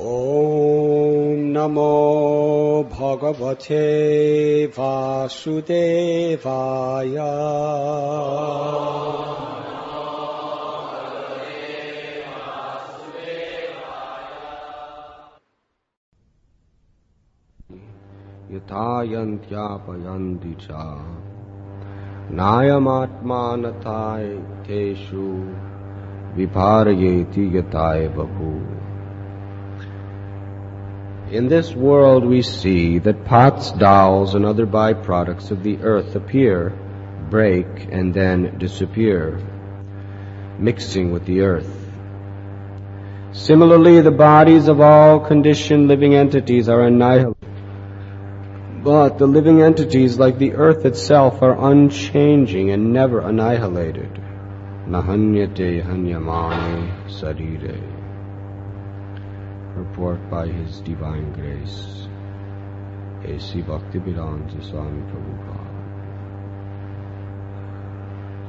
Om Namo Bhagavate Vasudevaya. Yathayantyapayandi cha Nayamatmanathai teshu Viparayeti yatai babu. In this world we see that pots, dowels, and other byproducts of the earth appear, break, and then disappear, mixing with the earth. Similarly, the bodies of all conditioned living entities are annihilated. But the living entities, like the earth itself, are unchanging and never annihilated. Nahanyate hanyamane sarire. Report by His Divine Grace, A.C. Bhaktivedanta Swami Prabhupada.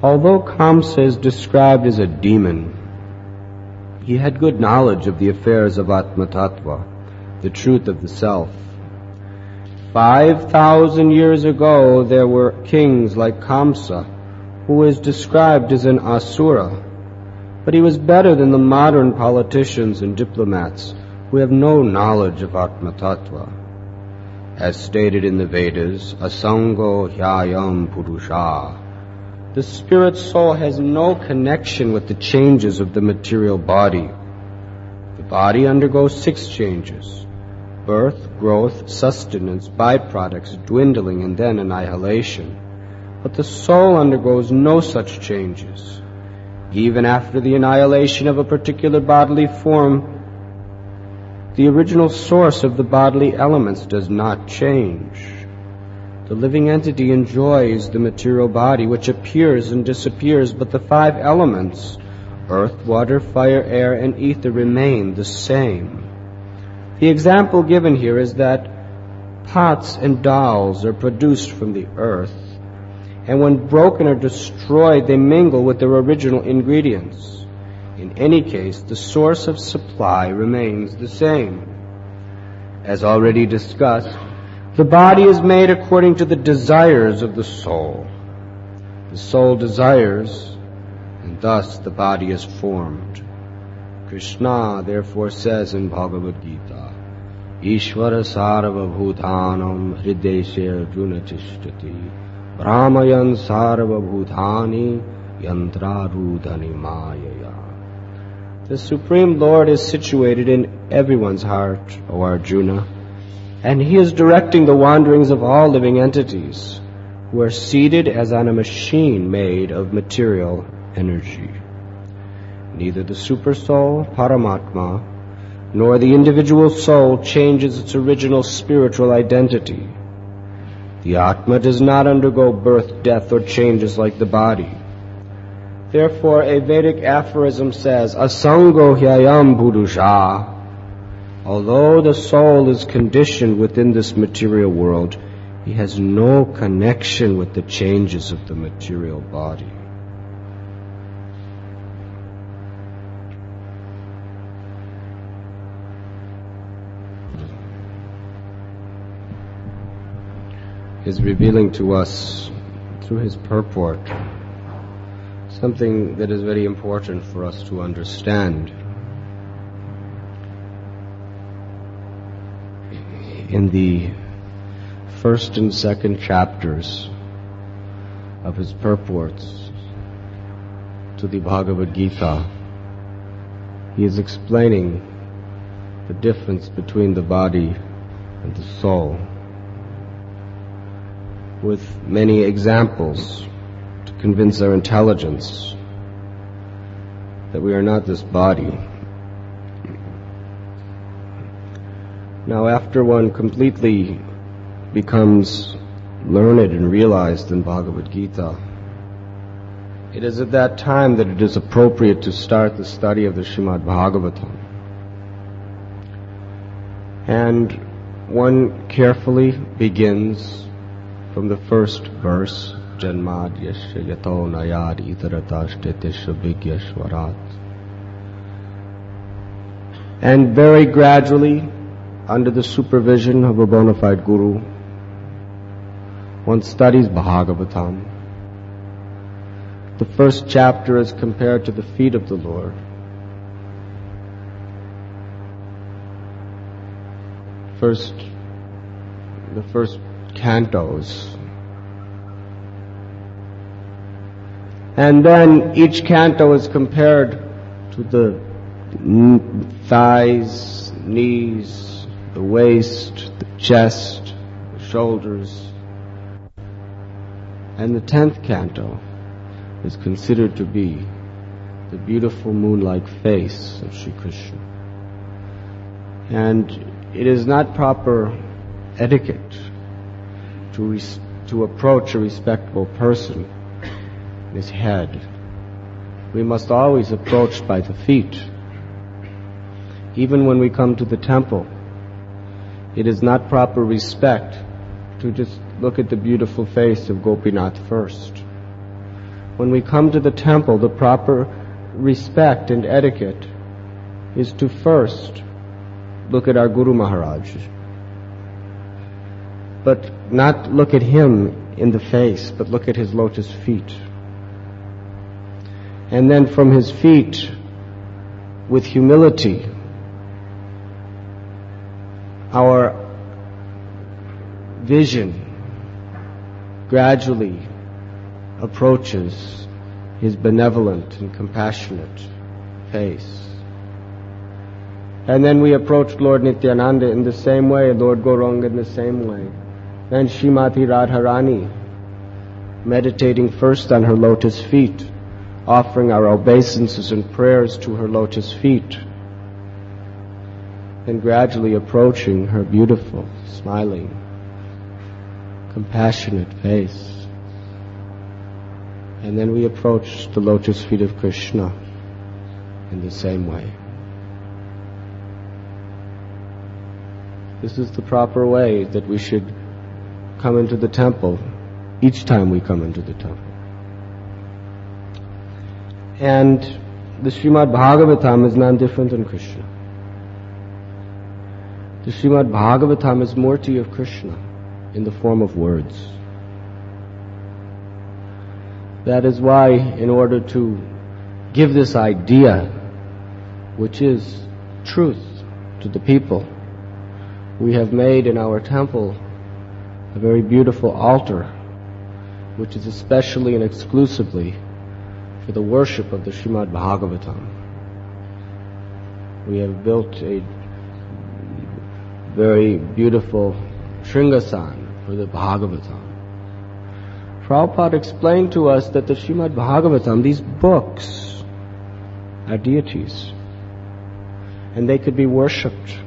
Although Kamsa is described as a demon, he had good knowledge of the affairs of Atma Tattva, the truth of the self. 5,000 years ago there were kings like Kamsa, who is described as an asura, but he was better than the modern politicians and diplomats who have no knowledge of Atma Tattva. As stated in the Vedas, asango hyayam purusha, the spirit soul has no connection with the changes of the material body. The body undergoes 6 changes: birth, growth, sustenance, byproducts, dwindling, and then annihilation. But the soul undergoes no such changes. Even after the annihilation of a particular bodily form, the original source of the bodily elements does not change. The living entity enjoys the material body, which appears and disappears, but the 5 elements, earth, water, fire, air, and ether, remain the same. The example given here is that pots and dowels are produced from the earth, and when broken or destroyed, they mingle with their original ingredients. In any case, the source of supply remains the same. As already discussed, the body is made according to the desires of the soul. The soul desires, and thus the body is formed. Krishna therefore says in Bhagavad Gita, Ishvara sarva bhutanam hrideshe arjuna tishtati brahmayan sarva bhutani yantrarudhani mayaya. The Supreme Lord is situated in everyone's heart, O Arjuna, and He is directing the wanderings of all living entities, who are seated as on a machine made of material energy. Neither the Supersoul, Paramatma, nor the individual soul changes its original spiritual identity. The Atma does not undergo birth, death, or changes like the body. Therefore, a Vedic aphorism says, Asango hyayam purusha. Although the soul is conditioned within this material world, he has no connection with the changes of the material body. He is revealing to us, through his purport, something that is very important for us to understand. In the first and second chapters of his purports to the Bhagavad Gita, he is explaining the difference between the body and the soul, with many examples to convince our intelligence that we are not this body. Now, after one completely becomes learned and realized in Bhagavad Gita, it is at that time that it is appropriate to start the study of the Srimad Bhagavatam. And one carefully begins from the first verse, Janmadyasya yato nayad itaratashtetesha vigyashvarat. And very gradually, under the supervision of a bona fide guru, one studies Bhagavatam. The first chapter is compared to the feet of the Lord. The first cantos. And then each canto is compared to the thighs, knees, the waist, the chest, the shoulders. And the 10th canto is considered to be the beautiful moon-like face of Sri Krishna. And it is not proper etiquette to approach a respectable person in his head. We must always approach by the feet. Even when we come to the temple, it is not proper respect to just look at the beautiful face of Gopinath first. When we come to the temple, the proper respect and etiquette is to first look at our Guru Maharaj, but not look at him in the face, but look at his lotus feet. And then from his feet, with humility, our vision gradually approaches his benevolent and compassionate face. And then we approach Lord Nityananda in the same way, Lord Gauranga in the same way. Then Srimati Radharani, meditating first on her lotus feet, offering our obeisances and prayers to her lotus feet, and gradually approaching her beautiful, smiling, compassionate face. And then we approach the lotus feet of Krishna in the same way. This is the proper way that we should come into the temple each time we come into the temple. And the Srimad Bhagavatam is none different than Krishna. The Srimad Bhagavatam is Murti of Krishna in the form of words. That is why, in order to give this idea, which is truth to the people, we have made in our temple a very beautiful altar, which is especially and exclusively for the worship of the Srimad Bhagavatam. We have built a very beautiful Shringasan for the Bhagavatam. Prabhupada explained to us that the Srimad Bhagavatam, these books, are deities, and they could be worshipped.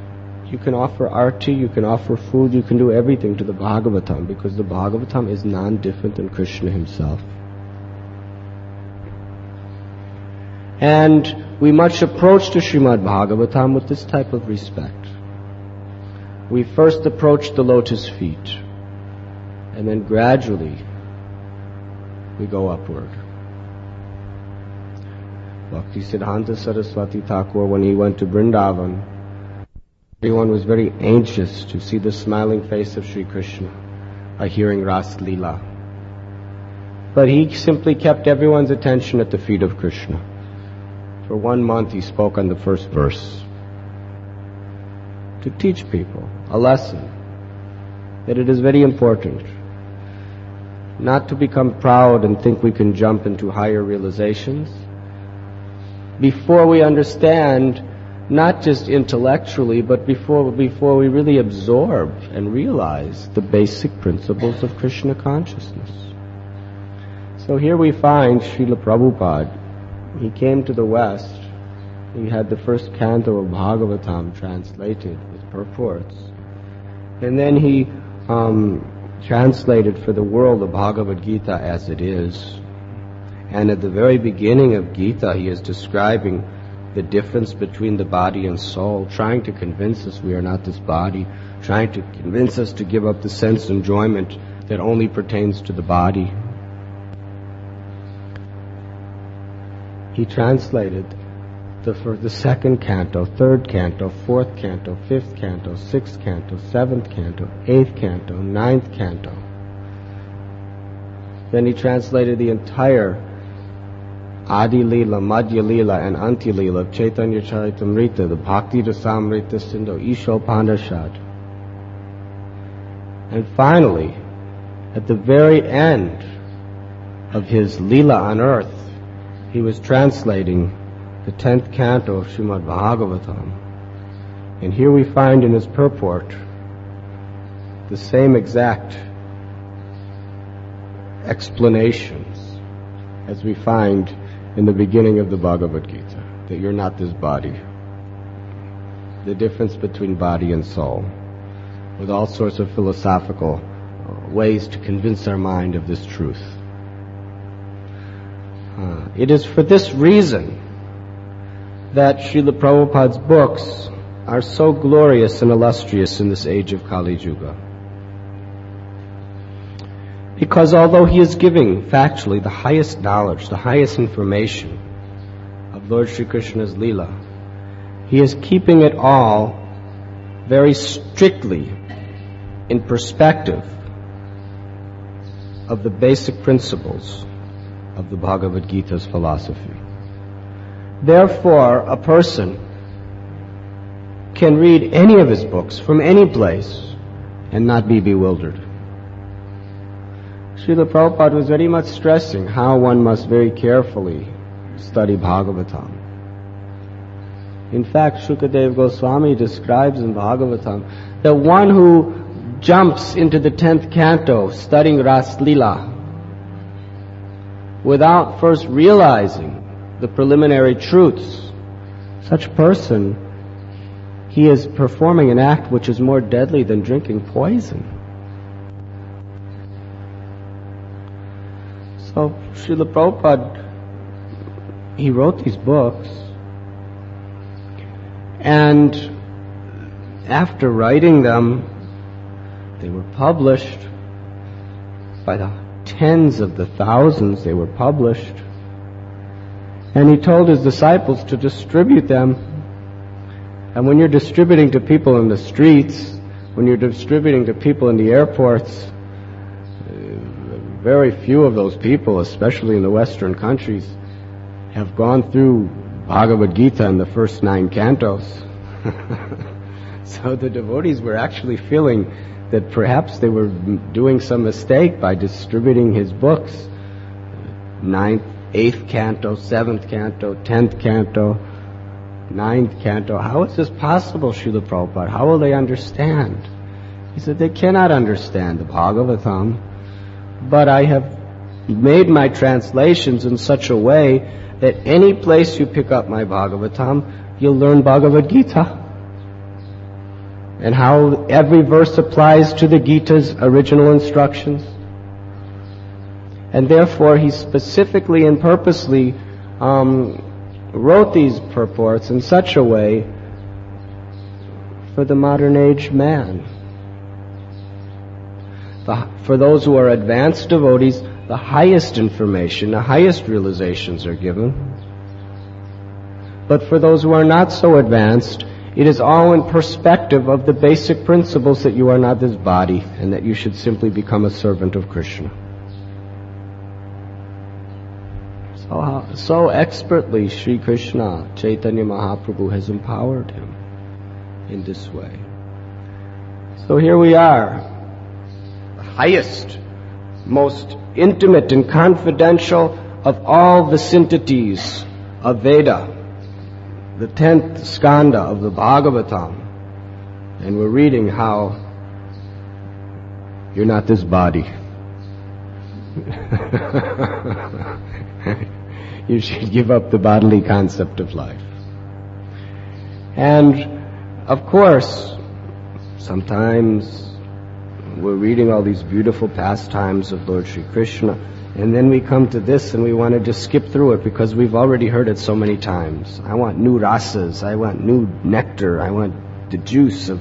You can offer arti, you can offer food, you can do everything to the Bhagavatam, because the Bhagavatam is non-different than Krishna himself. And we must approach the Srimad Bhagavatam with this type of respect. We first approach the lotus feet, and then gradually we go upward. Bhaktisiddhanta Saraswati Thakur, when he went to Vrindavan, everyone was very anxious to see the smiling face of Sri Krishna by hearing Ras Leela. But he simply kept everyone's attention at the feet of Krishna. For 1 month he spoke on the first verse to teach people a lesson that it is very important not to become proud and think we can jump into higher realizations before we understand, not just intellectually, but before we really absorb and realize the basic principles of Krishna consciousness. So here we find Srila Prabhupada. He came to the West. He had the first canto of Bhagavatam translated with purports. And then he translated for the world the Bhagavad Gita as it is. And at the very beginning of Gita, he is describing the difference between the body and soul, trying to convince us we are not this body, trying to convince us to give up the sense enjoyment that only pertains to the body. He translated the second canto, third canto, fourth canto, fifth canto, sixth canto, seventh canto, eighth canto, ninth canto. Then he translated the entire Adi Lila, Madhya Lila, and Anti Lila of Chaitanya Charitamrita, the Bhakti Rasamrita Sindhu, Ishopanishad. And finally, at the very end of his Lila on earth, he was translating the 10th canto of Srimad Bhagavatam. And here we find in his purport the same exact explanations as we find in the beginning of the Bhagavad Gita, that you're not this body. The difference between body and soul, with all sorts of philosophical ways to convince our mind of this truth. It is for this reason that Srila Prabhupada's books are so glorious and illustrious in this age of Kali Yuga. Because although he is giving factually the highest knowledge, the highest information of Lord Sri Krishna's Leela, he is keeping it all very strictly in perspective of the basic principles of the Bhagavad Gita's philosophy. Therefore, a person can read any of his books from any place and not be bewildered. Srila Prabhupada was very much stressing how one must very carefully study Bhagavatam. In fact, Shukadev Goswami describes in Bhagavatam that one who jumps into the 10th canto studying Ras Lila without first realizing the preliminary truths, such person, he is performing an act which is more deadly than drinking poison. So Srila Prabhupada, he wrote these books, and after writing them, they were published by the tens of the thousands. They were published, and he told his disciples to distribute them. And when you're distributing to people in the streets, when you're distributing to people in the airports, very few of those people, especially in the Western countries, have gone through Bhagavad Gita in the first 9 cantos. So the devotees were actually feeling that perhaps they were doing some mistake by distributing his books. 9th, 8th canto, 7th canto, 10th canto, 9th canto. How is this possible, Srila Prabhupada? How will they understand? He said, they cannot understand the Bhagavatam, but I have made my translations in such a way that any place you pick up my Bhagavatam, you'll learn Bhagavad Gita. And how every verse applies to the Gita's original instructions. And therefore he specifically and purposely wrote these purports in such a way for the modern age man. For those who are advanced devotees, the highest information, the highest realizations are given. But for those who are not so advanced, it is all in perspective of the basic principles that you are not this body and that you should simply become a servant of Krishna. So expertly Sri Krishna, Chaitanya Mahaprabhu, has empowered him in this way. So here we are, the highest, most intimate and confidential of all the syntheses of Veda, the 10th skanda of the Bhagavatam, and we're reading how you're not this body. You should give up the bodily concept of life. And of course, sometimes we're reading all these beautiful pastimes of Lord Sri Krishna, and then we come to this and we want to just skip through it because we've already heard it so many times. I want new rasas, I want new nectar, I want the juice of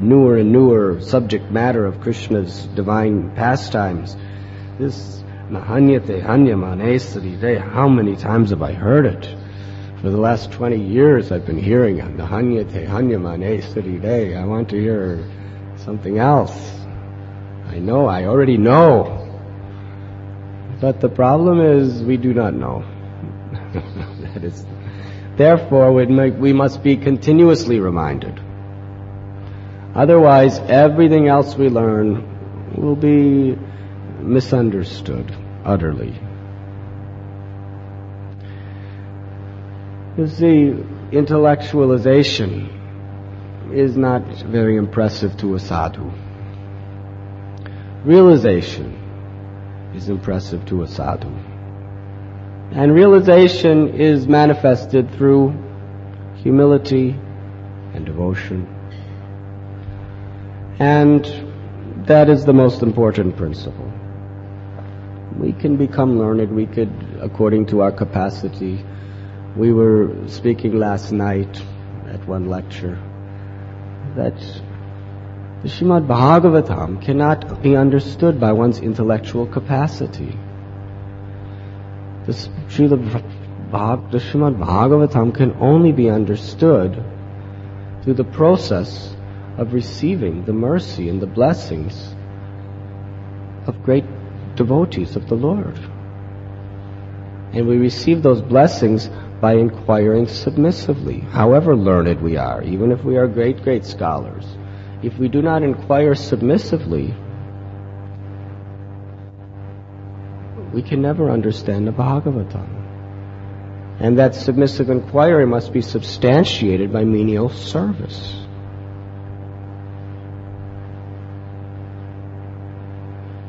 newer and newer subject matter of Krishna's divine pastimes. This Nahanyate Hanyamanesari, how many times have I heard it? For the last 20 years I've been hearing Nahanyate Hanyamane Siride. I want to hear something else. I already know. But the problem is we do not know. Therefore, we must be continuously reminded. Otherwise, everything else we learn will be misunderstood utterly. You see, intellectualization is not very impressive to a sadhu. Realization is impressive to a sadhu. And realization is manifested through humility and devotion. And that is the most important principle. We can become learned, we could, according to our capacity. We were speaking last night at one lecture that the Srimad Bhagavatam cannot be understood by one's intellectual capacity. The Srimad Bhagavatam can only be understood through the process of receiving the mercy and the blessings of great devotees of the Lord. And we receive those blessings by inquiring submissively, however learned we are, even if we are great, great scholars. If we do not inquire submissively, we can never understand the Bhagavatam. And that submissive inquiry must be substantiated by menial service.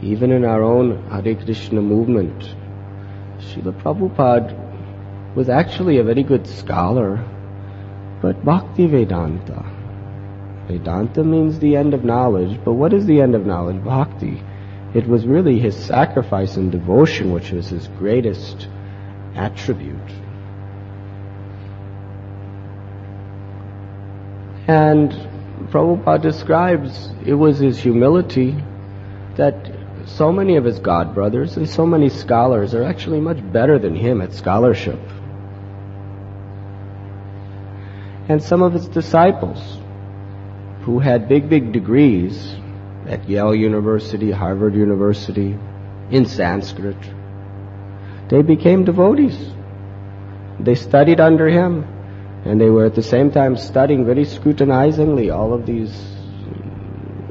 Even in our own Hare Krishna movement, Srila Prabhupada was actually a very good scholar, but Bhakti Vedanta. Vedanta means the end of knowledge, but what is the end of knowledge? Bhakti. It was really his sacrifice and devotion which was his greatest attribute. And Prabhupada describes it was his humility that so many of his godbrothers and so many scholars are actually much better than him at scholarship. And some of his disciples, who had big, big degrees at Yale University, Harvard University, in Sanskrit, they became devotees. They studied under him, and they were at the same time studying very scrutinizingly all of these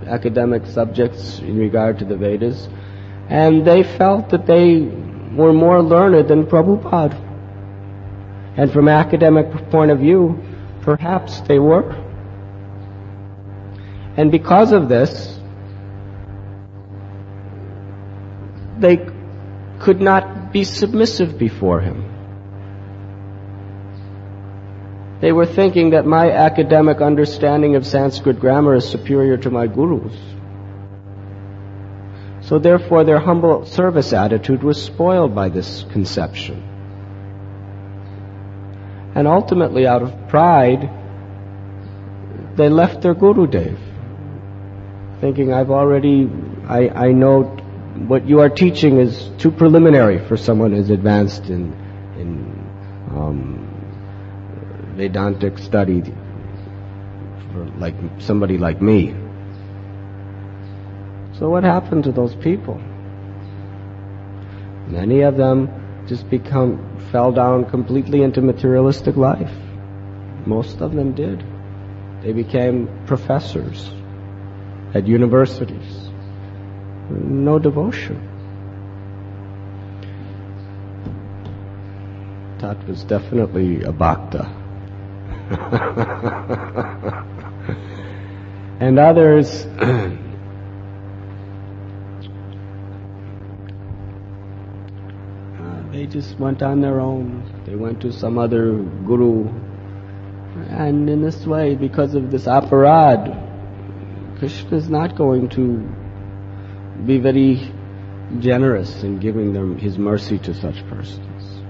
academic subjects in regard to the Vedas, and they felt that they were more learned than Prabhupada. And from an academic point of view, perhaps they were. And because of this, they could not be submissive before him. They were thinking that my academic understanding of Sanskrit grammar is superior to my guru's. So therefore their humble service attitude was spoiled by this conception. And ultimately, out of pride, they left their Gurudev, thinking, I know what you are teaching is too preliminary for someone as advanced in Vedantic study, for like somebody like me. So what happened to those people? Many of them just fell down completely into materialistic life. Most of them did. They became professors at universities. No devotion. That was definitely a bhakta. And others they just went on their own. They went to some other guru. And in this way, because of this aparad, Krishna is not going to be very generous in giving them his mercy to such persons.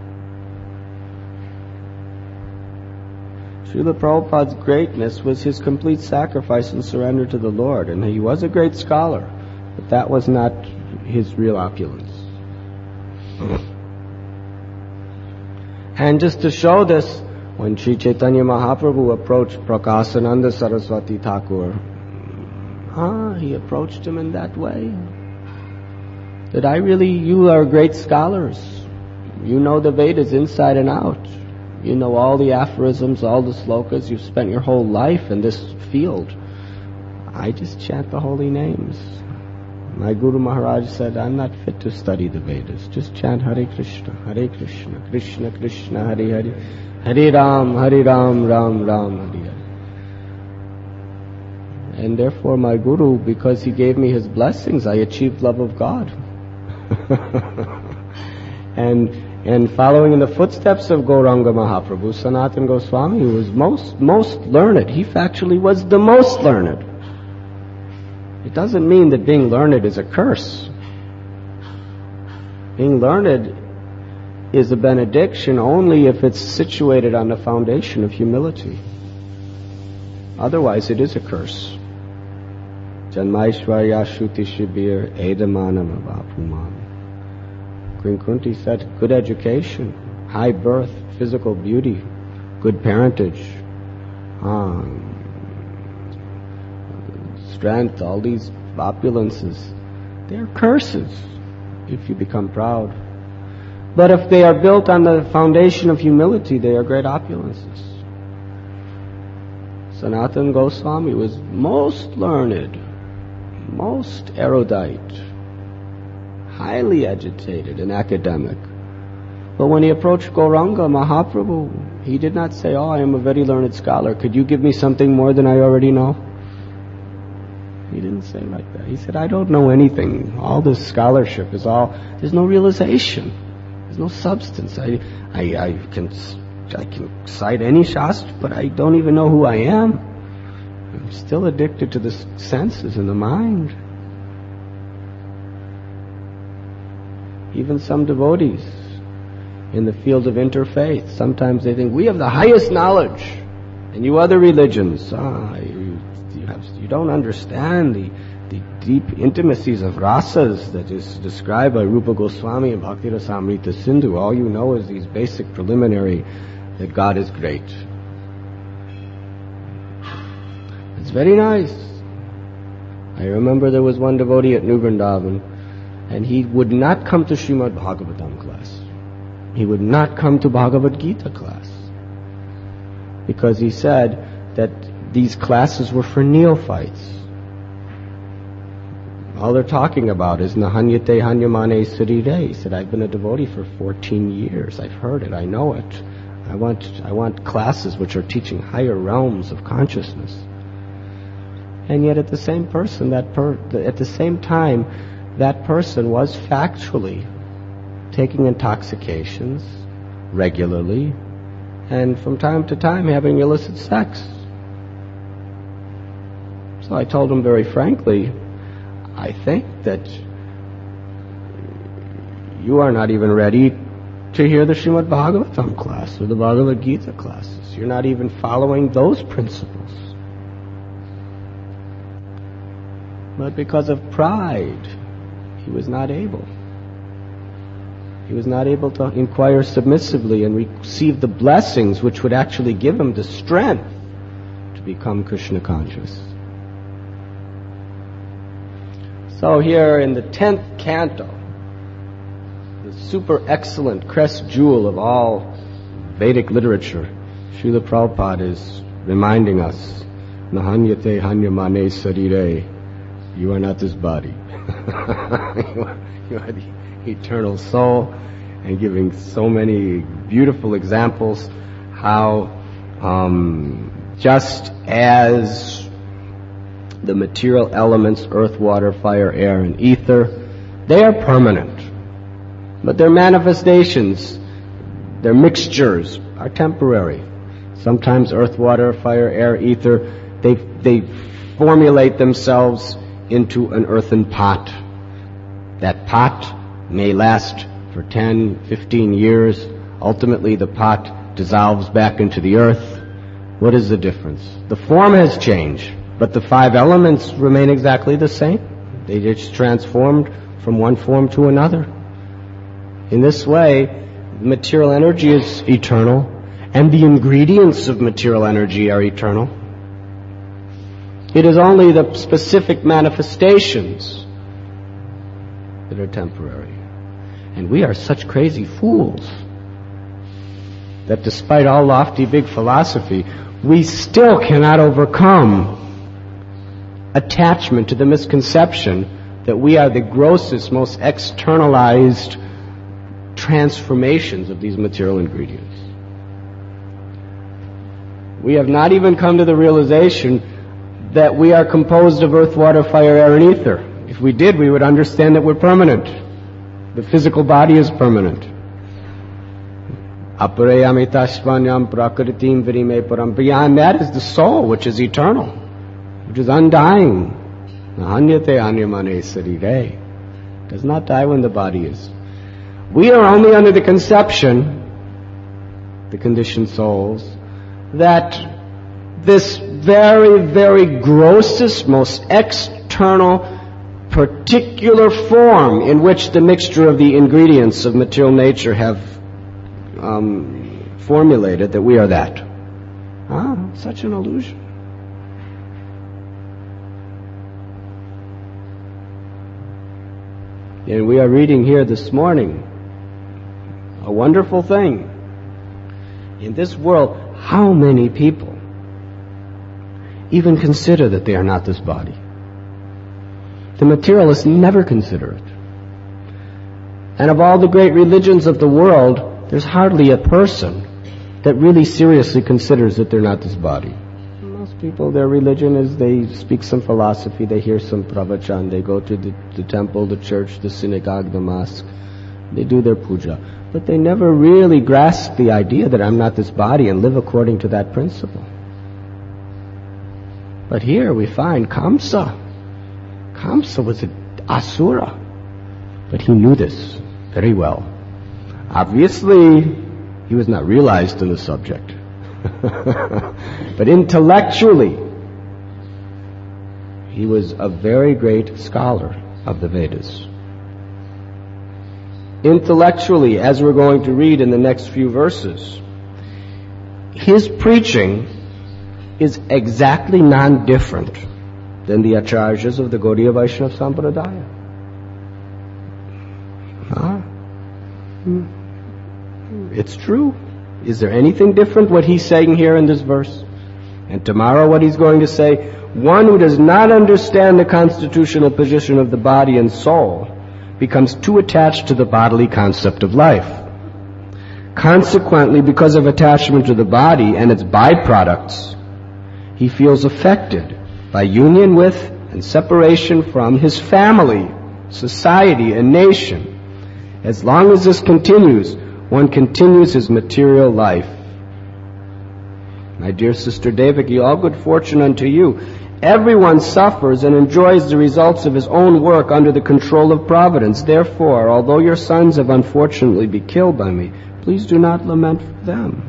Srila Prabhupada's greatness was his complete sacrifice and surrender to the Lord. And he was a great scholar, but that was not his real opulence. And just to show this, When Sri Chaitanya Mahaprabhu approached Prakasananda Saraswati Thakur, he approached him in that way. That you are great scholars. You know the Vedas inside and out. You know all the aphorisms, all the slokas. You've spent your whole life in this field. I just chant the holy names. My Guru Maharaj said, I'm not fit to study the Vedas. Just chant Hare Krishna, Krishna Krishna, Hare Hare, Hare Ram, Ram Ram, Hare Hare. And therefore my Guru, because he gave me his blessings, I achieved love of God. And following in the footsteps of Gauranga Mahaprabhu, Sanatana Goswami, who was most learned, he factually was the most learned. It doesn't mean that being learned is a curse. Being learned is a benediction only if it's situated on the foundation of humility. Otherwise, it is a curse. Janmaishvarya Shruti Shibir Edamanam Avapuman. Queen Kunti said, good education, high birth, physical beauty, good parentage, strength, all these opulences, they're curses if you become proud. But if they are built on the foundation of humility, they are great opulences. Sanatana Goswami was most learned, most erudite, highly agitated and academic. But when he approached Gauranga Mahaprabhu, he did not say, I am a very learned scholar. Could you give me something more than I already know? He didn't say like that. He said, I don't know anything. All this scholarship is there's no realization. There's no substance. I can cite any shastra, but I don't even know who I am. I'm still addicted to the senses and the mind. Even some devotees in the field of interfaith, sometimes they think, we have the highest knowledge, and you other religions, you don't understand the deep intimacies of rasas that is described by Rupa Goswami and Bhakti Rasamrita Sindhu. All you know is these basic preliminary, that God is great. It's very nice. I remember there was one devotee at New Vrindavan, and he would not come to Srimad Bhagavatam class. He would not come to Bhagavad Gita class. Because he said that these classes were for neophytes. All they're talking about is Nahanyate Hanyamane Sarire. He said, I've been a devotee for 14 years. I've heard it. I know it. I want classes which are teaching higher realms of consciousness. And yet at the same time, that person was factually taking intoxications regularly and from time to time having illicit sex. So I told him very frankly, I think that you are not even ready to hear the Srimad Bhagavatam class or the Bhagavad Gita classes. You're not even following those principles. But because of pride, he was not able. He was not able to inquire submissively and receive the blessings which would actually give him the strength to become Krishna conscious. So here in the 10th canto, the super excellent crest jewel of all Vedic literature, Srila Prabhupada is reminding us, Nahanyate hanyamane sarire, you are not this body. You are the eternal soul, and giving so many beautiful examples how just as the material elements, earth, water, fire, air, and ether, they are permanent. But their manifestations, their mixtures, are temporary. Sometimes earth, water, fire, air, ether, they formulate themselves into an earthen pot. That pot may last for 10, 15 years. Ultimately, the pot dissolves back into the earth. What is the difference? The form has changed, but the 5 elements remain exactly the same. They just transformed from one form to another. In this way, material energy is eternal, and the ingredients of material energy are eternal. It is only the specific manifestations that are temporary. And we are such crazy fools that despite all lofty big philosophy, we still cannot overcome attachment to the misconception that we are the grossest, most externalized transformations of these material ingredients. We have not even come to the realization that we are composed of earth, water, fire, air, and ether. If we did, we would understand that we're permanent. The physical body is permanent. Aparayamitasvanyam prakritim virime param. Beyond that is the soul, which is eternal, which is undying. Nahanyate anyamane sarire. Does not die when the body is. We are only under the conception, the conditioned souls, that this very, very grossest, most external, particular form in which the mixture of the ingredients of material nature have formulated, that we are that. Such an illusion. And we are reading here this morning a wonderful thing. In this world, how many people even consider that they are not this body? The materialists never consider it. And of all the great religions of the world, there's hardly a person that really seriously considers that they're not this body. Most people, their religion is they speak some philosophy, they hear some pravachan, they go to the temple, the church, the synagogue, the mosque, they do their puja. But they never really grasp the idea that I'm not this body and live according to that principle. But here we find Kamsa. Kamsa was an asura, but he knew this very well. Obviously, he was not realized in the subject. But intellectually, he was a very great scholar of the Vedas. Intellectually, as we're going to read in the next few verses, his preaching is exactly non-different than the acharyas of the Gaudiya Vaishnava Sampradaya. It's true. Is there anything different what he's saying here in this verse? And tomorrow what he's going to say, one who does not understand the constitutional position of the body and soul becomes too attached to the bodily concept of life. Consequently, because of attachment to the body and its byproducts, he feels affected by union with and separation from his family, society, and nation. As long as this continues, one continues his material life. My dear Sister Devaki, all good fortune unto you. Everyone suffers and enjoys the results of his own work under the control of Providence. Therefore, although your sons have unfortunately been killed by me, please do not lament for them.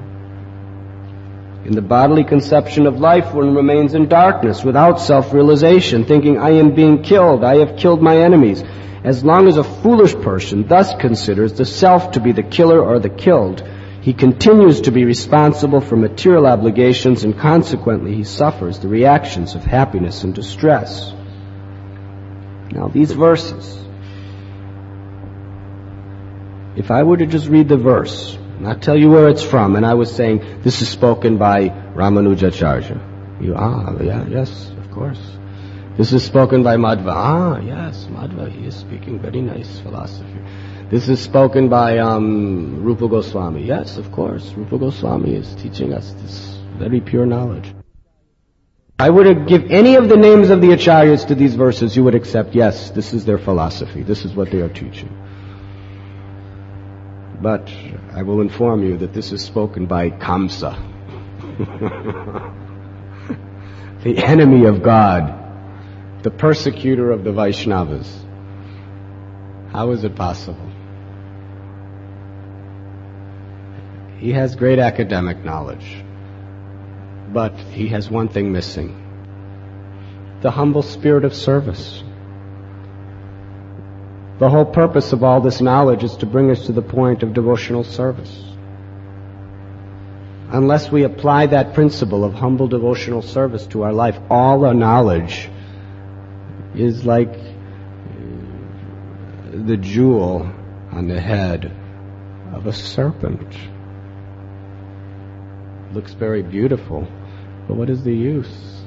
In the bodily conception of life, one remains in darkness, without self-realization, thinking, I am being killed, I have killed my enemies. As long as a foolish person thus considers the self to be the killer or the killed, he continues to be responsible for material obligations, and consequently he suffers the reactions of happiness and distress. Now these verses, if I were to just read the verse, not tell you where it's from, and I was saying, this is spoken by Ramanujacharya. Yes, of course. This is spoken by Madhva. Yes, Madhva, he is speaking very nice philosophy. This is spoken by Rupa Goswami. Yes, of course, Rupa Goswami is teaching us this very pure knowledge. I were to give any of the names of the acharyas to these verses, you would accept, yes, this is their philosophy. This is what they are teaching. But I will inform you that this is spoken by Kamsa, the enemy of God, the persecutor of the Vaishnavas. How is it possible? He has great academic knowledge, but he has one thing missing: the humble spirit of service. The whole purpose of all this knowledge is to bring us to the point of devotional service. unless we apply that principle of humble devotional service to our life, all our knowledge is like the jewel on the head of a serpent. Looks very beautiful, but what is the use?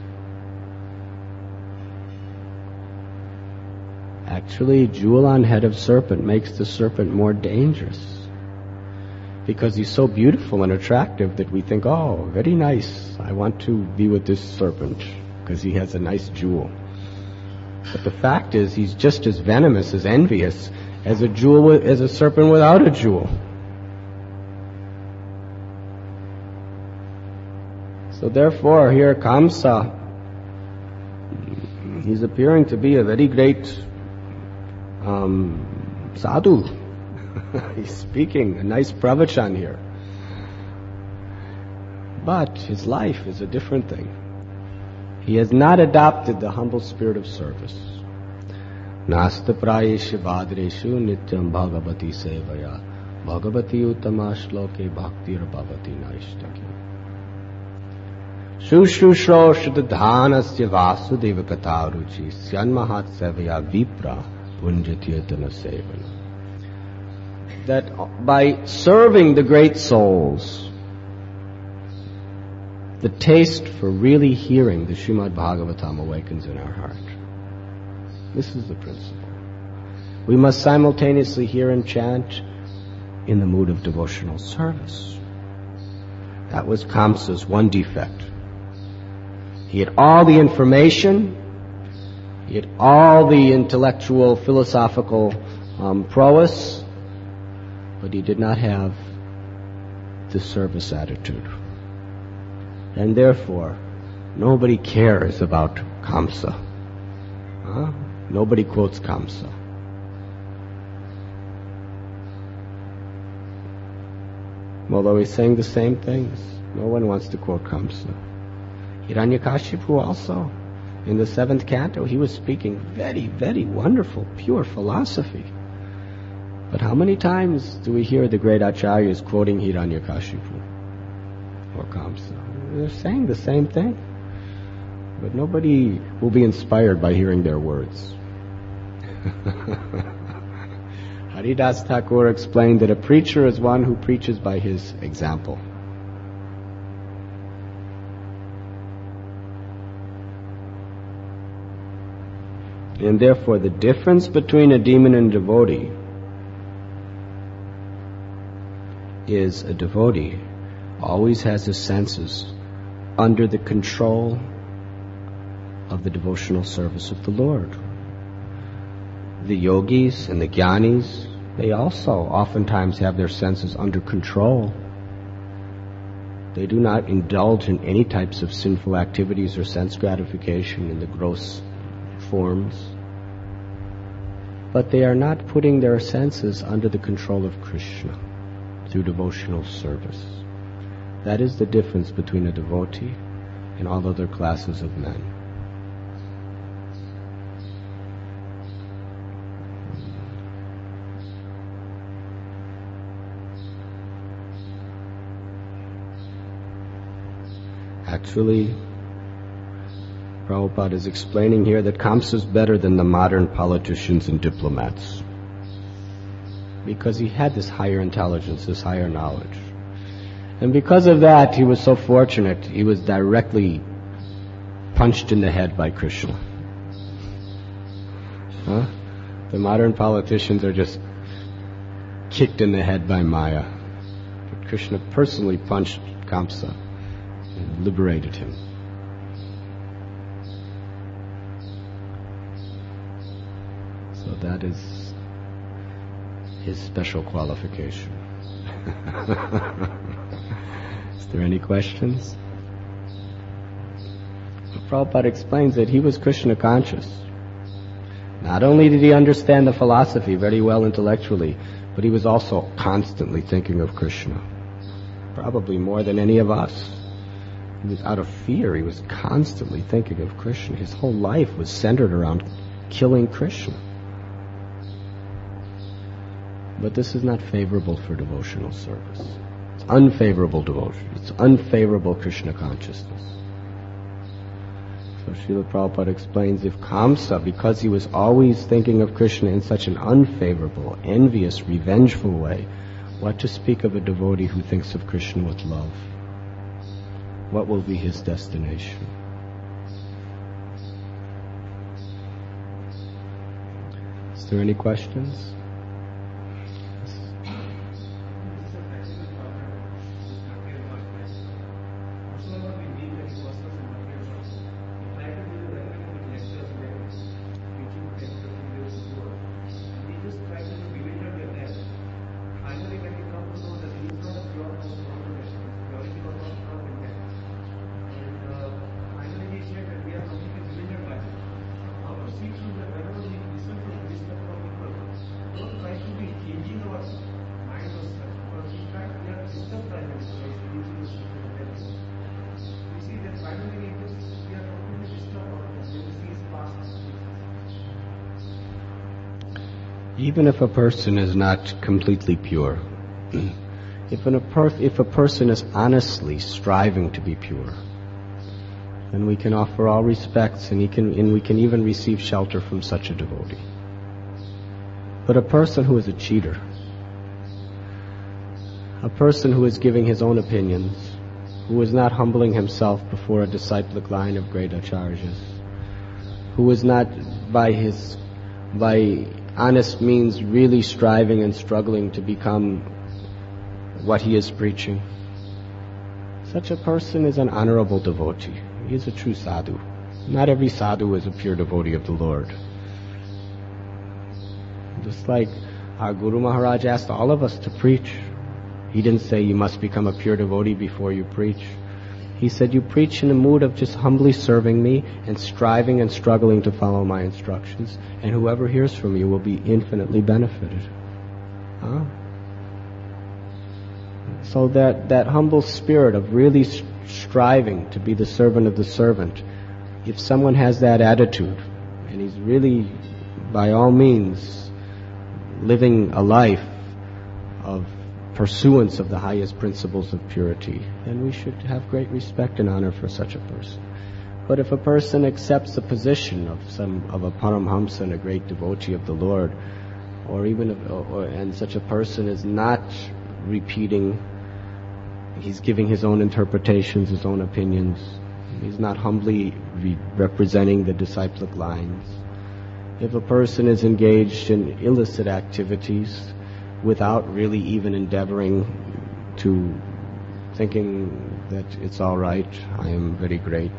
Actually, jewel on head of serpent makes the serpent more dangerous, because he's so beautiful and attractive that we think, oh, very nice, I want to be with this serpent because he has a nice jewel. But the fact is, he's just as venomous, as envious as a serpent without a jewel. So therefore, here Kamsa, he's appearing to be a very great sadhu. He's speaking a nice pravachan here. But his life is a different thing. He has not adopted the humble spirit of service. Nasta prayeshu bhadreshu nityam bhagavati sevaya bhagavati uttama shloke bhaktir bhavati naishtaki. Shushushro shuddhanasya vasudeva kataruchi syanmahat sevaya vipra punjatyatana sevana. That by serving the great souls, the taste for really hearing the Srimad Bhagavatam awakens in our heart. This is the principle. We must simultaneously hear and chant in the mood of devotional service. That was Kamsa's one defect. He had all the information, he had all the intellectual, philosophical prowess, but he did not have the service attitude. And therefore, nobody cares about Kamsa. Nobody quotes Kamsa. Although he's saying the same things, no one wants to quote Kamsa. Hiranyakashipu also, in the 7th canto, he was speaking very, very wonderful, pure philosophy. But how many times do we hear the great acharyas quoting Hiranyakashipu or Kamsa? They're saying the same thing, but nobody will be inspired by hearing their words. Haridas Thakur explained that a preacher is one who preaches by his example. And therefore the difference between a demon and a devotee is a devotee always has his senses under the control of the devotional service of the Lord. The yogis and the jnanis, they also oftentimes have their senses under control. They do not indulge in any types of sinful activities or sense gratification in the gross forms. But they are not putting their senses under the control of Krishna through devotional service. That is the difference between a devotee and all other classes of men. Actually, Prabhupada is explaining here that Kamsa is better than the modern politicians and diplomats, because he had this higher intelligence, this higher knowledge. And because of that, he was so fortunate, he was directly punched in the head by Krishna. The modern politicians are just kicked in the head by Maya. But Krishna personally punched Kamsa and liberated him. So that is his special qualification. Is there any questions? Prabhupada explains that he was Krishna conscious. Not only did he understand the philosophy very well intellectually, but he was also constantly thinking of Krishna. Probably more than any of us. He was out of fear. He was constantly thinking of Krishna. His whole life was centered around killing Krishna. But this is not favorable for devotional service. It's unfavorable devotion. It's unfavorable Krishna consciousness. So Srila Prabhupada explains, if Kamsa, because he was always thinking of Krishna in such an unfavorable, envious, revengeful way, what to speak of a devotee who thinks of Krishna with love? What will be his destination? Is there any questions? Even if a person is not completely pure, if a person is honestly striving to be pure, then we can offer all respects, and we can even receive shelter from such a devotee. But a person who is a cheater, a person who is giving his own opinions, who is not humbling himself before a disciplic line of great acharyas, who is not by honest means really striving and struggling to become what he is preaching, such a person is an honorable devotee. He is a true sadhu. Not every sadhu is a pure devotee of the Lord. Just like our Guru Maharaj asked all of us to preach. He didn't say you must become a pure devotee before you preach. He said you preach in a mood of just humbly serving me and striving and struggling to follow my instructions, and whoever hears from you will be infinitely benefited. So that humble spirit of really striving to be the servant of the servant, if someone has that attitude, and he's really, by all means, living a life of pursuance of the highest principles of purity, then we should have great respect and honor for such a person. But if a person accepts the position of a Paramhamsa and a great devotee of the Lord, and such a person is not repeating, he's giving his own interpretations, his own opinions, he's not humbly representing the disciplic lines. If a person is engaged in illicit activities, without really even endeavoring to thinking that it's all right, I am very great,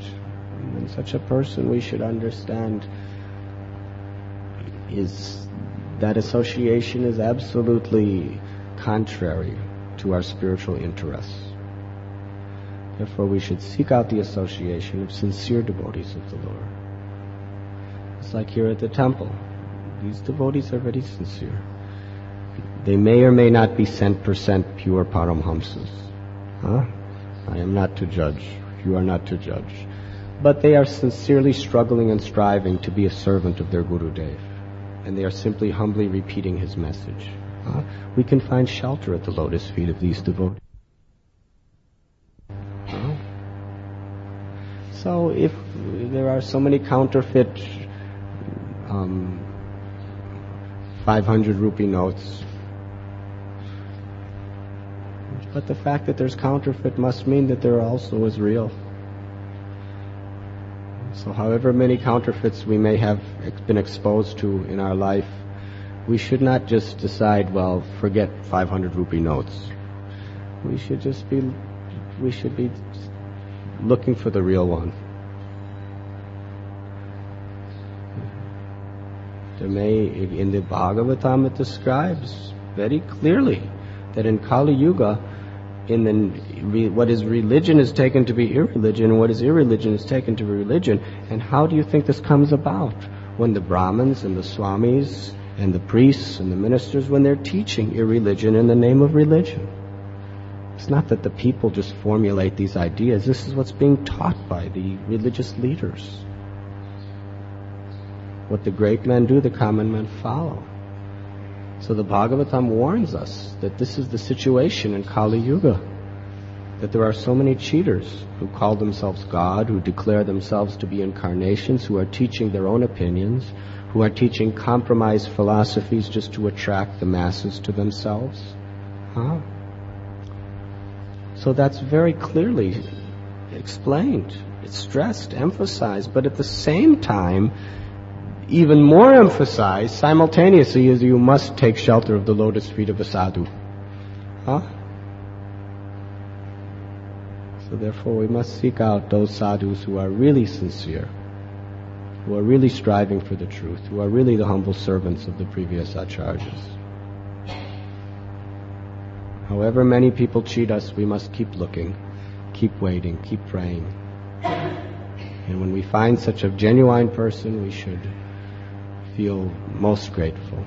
and such a person, we should understand, that association is absolutely contrary to our spiritual interests. Therefore, we should seek out the association of sincere devotees of the Lord. It's like here at the temple. These devotees are very sincere. They may or may not be cent% pure Paramhamsas. I am not to judge. You are not to judge. But they are sincerely struggling and striving to be a servant of their Gurudev. And they are simply humbly repeating his message. We can find shelter at the lotus feet of these devotees. So if there are so many counterfeit 500 rupee notes, but the fact that there's counterfeit must mean that there also is real. So however many counterfeits we may have been exposed to in our life, we should not just decide, well, forget 500 rupee notes. We should be looking for the real one. In the Bhagavatam it describes very clearly that in Kali Yuga, what is religion is taken to be irreligion, and what is irreligion is taken to be religion. And how do you think this comes about? When the Brahmins and the Swamis and the priests and the ministers, when they're teaching irreligion in the name of religion. It's not that the people just formulate these ideas. This is what's being taught by the religious leaders. What the great men do, the common men follow. So the Bhagavatam warns us that this is the situation in Kali Yuga. that there are so many cheaters who call themselves God, who declare themselves to be incarnations, who are teaching their own opinions, who are teaching compromised philosophies just to attract the masses to themselves. Huh? So that's very clearly explained. It's stressed, emphasized, but at the same time, even more emphasized simultaneously is you must take shelter of the lotus feet of a sadhu. Huh? So therefore we must seek out those sadhus who are really sincere, who are really striving for the truth, who are really the humble servants of the previous acharyas. However many people cheat us, we must keep looking, keep waiting, keep praying. And when we find such a genuine person, we should feel most grateful.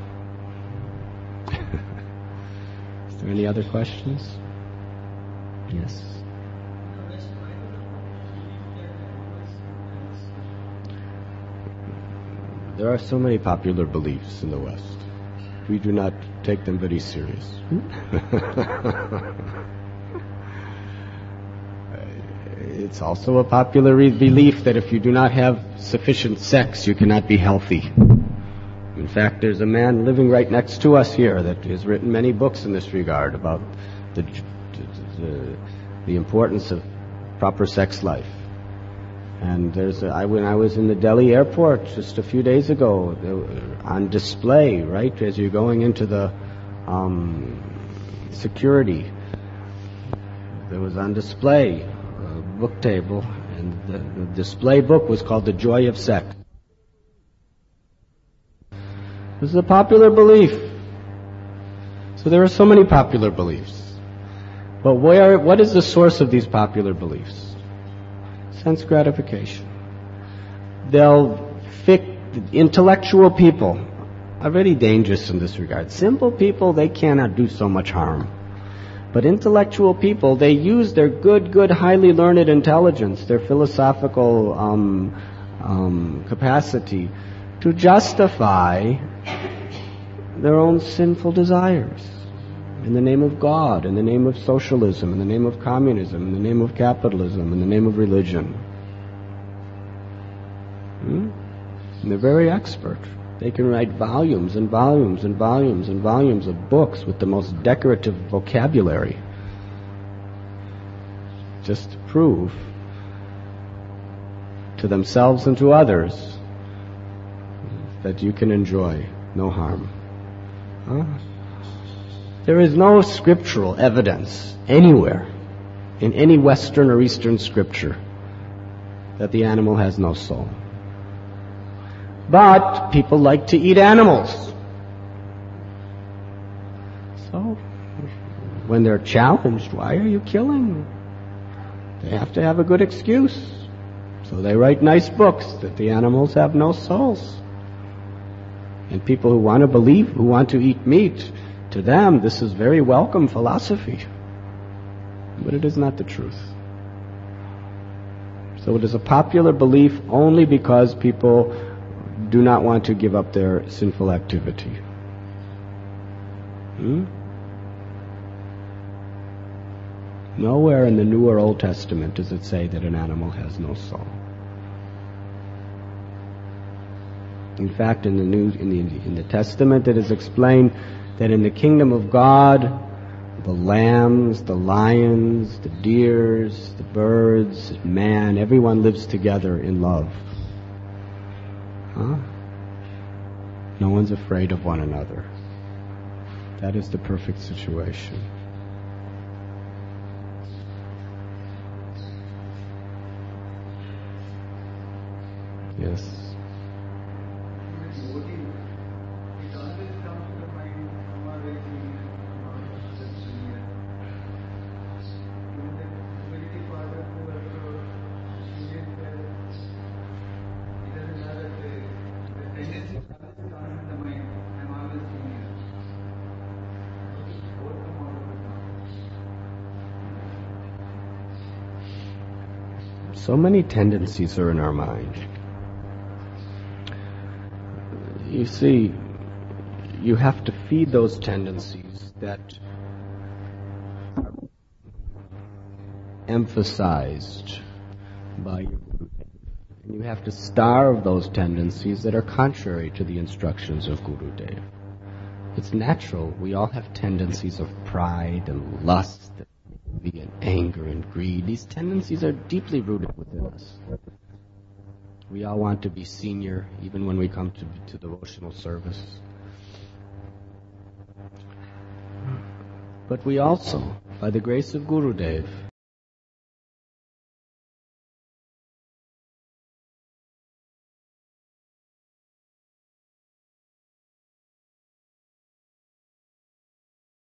Is there any other questions? Yes. There are so many popular beliefs in the West. We do not take them very serious. It's also a popular belief that if you do not have sufficient sex, you cannot be healthy. In fact, there's a man living right next to us here that has written many books in this regard about the importance of proper sex life. And when I was in the Delhi airport just a few days ago, on display, right, as you're going into the security, there was on display a book table, and the display book was called The Joy of Sex. This is a popular belief. So there are so many popular beliefs. But what is the source of these popular beliefs? Sense gratification. Intellectual people are very dangerous in this regard. Simple people, they cannot do so much harm. But intellectual people, they use their good, highly learned intelligence, their philosophical capacity to justify their own sinful desires in the name of God, in the name of socialism, in the name of communism, in the name of capitalism, in the name of religion. And they're very expert. They can write volumes and volumes and volumes and volumes of books with the most decorative vocabulary just to prove to themselves and to others that you can enjoy no harm. Huh? There is no scriptural evidence anywhere in any Western or Eastern scripture that the animal has no soul. But people like to eat animals. So, when they're challenged, why are you killing? They have to have a good excuse. So they write nice books that the animals have no souls. And people who want to believe, who want to eat meat, to them this is very welcome philosophy. But it is not the truth. So it is a popular belief only because people do not want to give up their sinful activity. Nowhere in the New or Old Testament does it say that an animal has no soul. In fact, in the Testament it is explained that in the kingdom of God, the lambs, the lions, the deers, the birds, man, everyone lives together in love. Huh? No one's afraid of one another. That is the perfect situation. Yes. So many tendencies are in our mind. You see, you have to feed those tendencies that emphasized by your Gurudev. And you have to starve those tendencies that are contrary to the instructions of Gurudev. It's natural. We all have tendencies of pride and lust and envy and anger and greed. These tendencies are deeply rooted within us. We all want to be senior, even when we come to devotional service. But we also, by the grace of Gurudev,